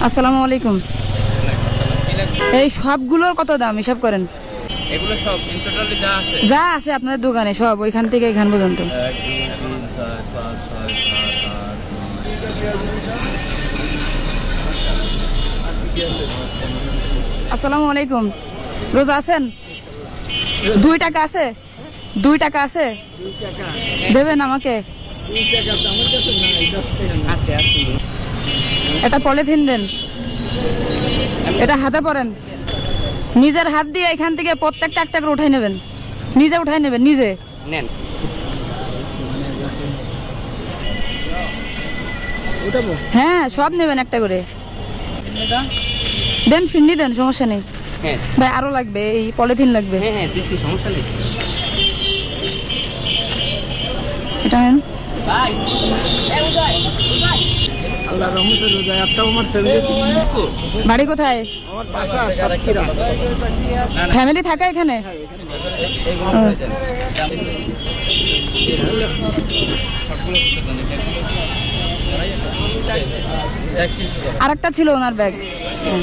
আসসালামু আলাইকুম। এই সবগুলোর কত দাম হিসাব করেন? এগুলো সব ইন টোটালি যা আছে আপনাদের দোকানে সব ওইখান থেকে এখান পর্যন্ত। 1 2 3 4 5 6 7 8 9। আসসালামু আলাইকুম। রোজা আছেন? 2 টাকা আছে? 2 টাকা আছে? দেবেন আমাকে? আছে আছে। এটা পলিথিন দেন, এটা হাতে পরেন। নিজের হাত দিয়ে এখান থেকে প্রত্যেকটা একটা করে উঠাই নেবেন, নিজে উঠাই নেবেন নিজে। নেন। হ্যাঁ সব নেবেন একটা করে। দেন ফিন্ডি দেন, সমস্যা নেই। হ্যাঁ ভাই আরো লাগবে, এই পলিথিন লাগবে। হ্যাঁ হ্যাঁ দিছি, সমস্যা নেই। এটা নেন। ভাই আল্লাহর রহমতে রোজা একটা আমার ফ্যামিলি বাড়ি কোথায়? আমার বাসা সাতক্ষীরা। ফ্যামিলি থাকে এখানে? ও। আরেকটা ছিল ওনার ব্যাগ। কেমন